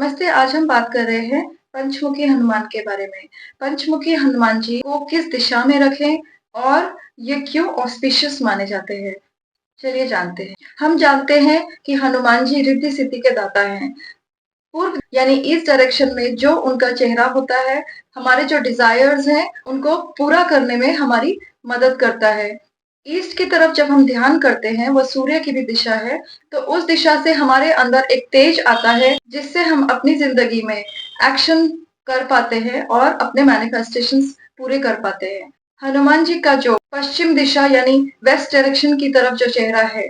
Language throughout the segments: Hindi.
नमस्ते, आज हम बात कर रहे हैं पंचमुखी हनुमान के बारे में। पंचमुखी हनुमान जी को किस दिशा में रखें और ये क्यों ऑस्पिशियस माने जाते हैं? चलिए जानते हैं। हम जानते हैं कि हनुमान जी रिद्धि-सिद्धि के दाता हैं। पूर्व यानी ईस्ट डायरेक्शन में जो उनका चेहरा होता है, हमारे जो डिज़ायर्स हैं, उनको पूरा करने में हमारी मदद करता है। ईस्ट की तरफ जब हम ध्यान करते हैं, वो सूर्य की भी दिशा है, तो उस दिशा से हमारे अंदर एक तेज आता है, जिससे हम अपनी ज़िंदगी में एक्शन कर पाते हैं और अपने मैनिफेस्टेशंस पूरे कर पाते हैं। हनुमान जी का जो पश्चिम दिशा यानी वेस्ट डायरेक्शन की तरफ जो चेहरा है,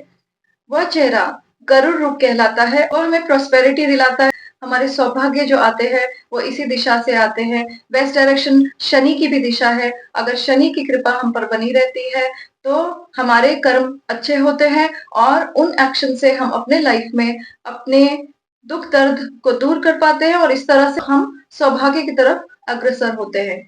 वह चेहरा गरुड़ रूप कहलाता है और हमें प्रॉस्पेरिटी दिलाता है। हमारे सौभाग्य जो आते हैं वो इसी दिशा से आते हैं। वेस्ट डायरेक्शन शनि की भी दिशा है। अगर शनि की कृपा हम पर बनी रहती है तो हमारे कर्म अच्छे होते हैं और उन एक्शन से हम अपने लाइफ में अपने दुख दर्द को दूर कर पाते हैं और इस तरह से हम सौभाग्य की तरफ अग्रसर होते हैं।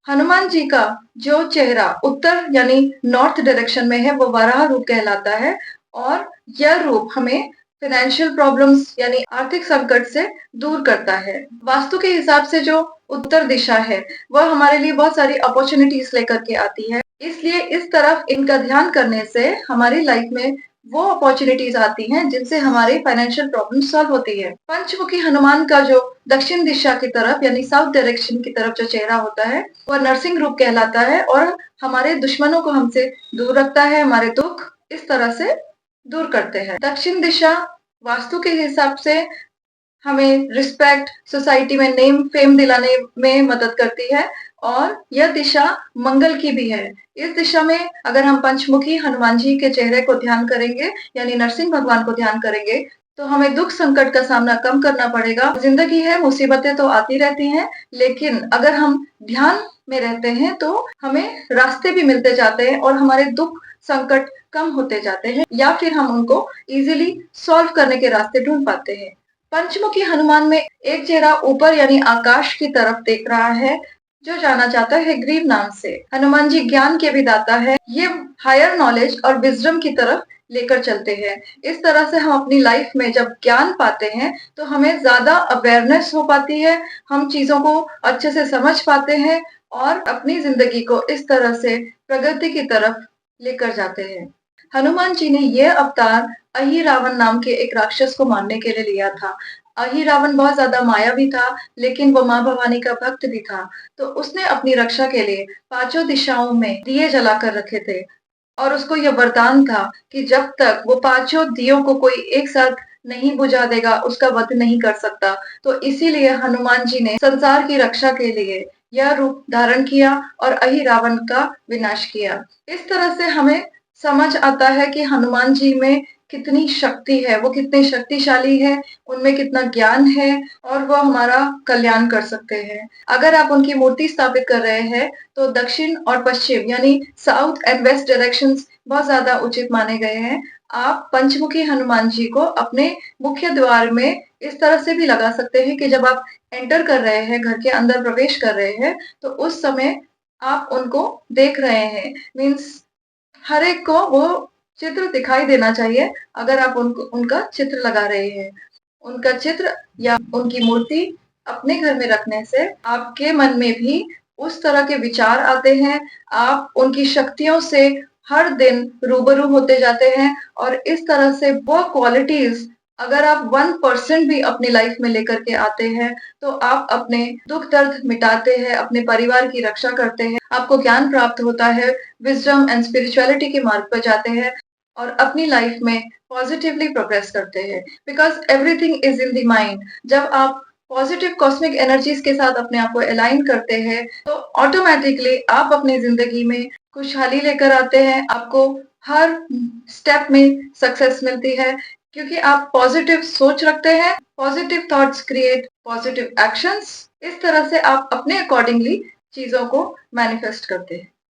हनुमान जी का जो चेहरा उत्तर यानी नॉर्थ डायरेक्शन में है वो वराह रूप कहलाता है और यह रूप हमें फाइनेंशियल प्रॉब्लम्स यानी आर्थिक संकट से दूर करता है। वास्तु के हिसाब से जो उत्तर दिशा है वह हमारे लिए बहुत सारी अपॉर्चुनिटीज लेकर के आती है। इसलिए इस तरफ इनका ध्यान करने से हमारी लाइफ में वो अपॉर्चुनिटीज आती हैं जिनसे हमारे फाइनेंशियल प्रॉब्लम सॉल्व होती है। पंचमुखी हनुमान का जो दक्षिण दिशा की तरफ यानी साउथ डायरेक्शन की तरफ जो चेहरा होता है वह नरसिंह रूप कहलाता है और हमारे दुश्मनों को हमसे दूर रखता है, हमारे दुख इस तरह से दूर करते हैं। दक्षिण दिशा वास्तु के हिसाब से हमें रिस्पेक्ट, सोसाइटी में नेम फेम दिलाने में मदद करती है और यह दिशा मंगल की भी है। इस दिशा में अगर हम पंचमुखी हनुमान जी के चेहरे को ध्यान करेंगे यानी नरसिंह भगवान को ध्यान करेंगे तो हमें दुख संकट का सामना कम करना पड़ेगा। जिंदगी है, मुसीबतें तो आती रहती हैं, लेकिन अगर हम ध्यान में रहते हैं तो हमें रास्ते भी मिलते जाते हैं और हमारे दुख संकट कम होते जाते हैं या फिर हम उनको इजीली सॉल्व करने के रास्ते ढूंढ पाते हैं। पंचमुखी हनुमान में एक चेहरा ऊपर यानी आकाश की तरफ देख रहा है जो जाना जाता है ग्रीव नाम से। हनुमान जी ज्ञान के भी दाता है। ये हायर नॉलेज और विजडम की तरफ लेकर चलते हैं। इस तरह से हम अपनी लाइफ में जब ज्ञान पाते हैं तो हमें ज्यादा अवेयरनेस हो पाती है, हम चीजों को अच्छे से समझ पाते हैं और अपनी जिंदगी को इस तरह से प्रगति की तरफ लेकर जाते हैं। हनुमान जी ने यह अवतार अहिरावण नाम के एक राक्षस को मारने के लिए लिया था। अहिरावण बहुत ज्यादा मायावी था, लेकिन वो माँ भवानी का भक्त भी था। तो उसने अपनी रक्षा के लिए पांचों दिशाओं में दिए जलाकर रखे थे और उसको यह वरदान था कि जब तक वो पांचों दियों को कोई एक साथ नहीं बुझा देगा, उसका वध नहीं कर सकता। तो इसीलिए हनुमान जी ने संसार की रक्षा के लिए यह रूप धारण किया और अहिरावण का विनाश किया। इस तरह से हमें समझ आता है कि हनुमान जी में कितनी शक्ति है, वो कितने शक्तिशाली है, उनमें कितना ज्ञान है और वो हमारा कल्याण कर सकते हैं। अगर आप उनकी मूर्ति स्थापित कर रहे हैं तो दक्षिण और पश्चिम यानी साउथ एंड वेस्ट डायरेक्शंस बहुत ज्यादा उचित माने गए हैं। आप पंचमुखी हनुमान जी को अपने मुख्य द्वार में इस तरह से भी लगा सकते हैं कि जब आप एंटर कर रहे हैं, घर के अंदर प्रवेश कर रहे हैं, तो उस समय आप उनको देख रहे हैं। मीन्स हर एक को वो चित्र दिखाई देना चाहिए अगर आप उनको उनका चित्र लगा रहे हैं। उनका चित्र या उनकी मूर्ति अपने घर में रखने से आपके मन में भी उस तरह के विचार आते हैं। आप उनकी शक्तियों से हर दिन रूबरू होते जाते हैं और इस तरह से वो क्वालिटीज अगर आप 1% भी अपनी लाइफ में लेकर के आते हैं तो आप अपने दुख दर्द मिटाते हैं, अपने परिवार की रक्षा करते हैं, आपको ज्ञान प्राप्त होता है, विजडम एंड स्पिरिचुअलिटी के मार्ग पर जाते हैं और अपनी लाइफ में पॉजिटिवली प्रोग्रेस करते हैं। Because everything is in the mind. जब आप पॉजिटिव कॉस्मिक एनर्जीज के साथ अपने आप को अलाइन करते हैं तो ऑटोमेटिकली आप अपनी जिंदगी में खुशहाली लेकर आते हैं। आपको हर स्टेप में सक्सेस मिलती है क्योंकि आप पॉजिटिव सोच रखते हैं। Positive thoughts create positive actions. इस तरह से आप अपने अकॉर्डिंगली चीजों को मैनिफेस्ट करते हैं।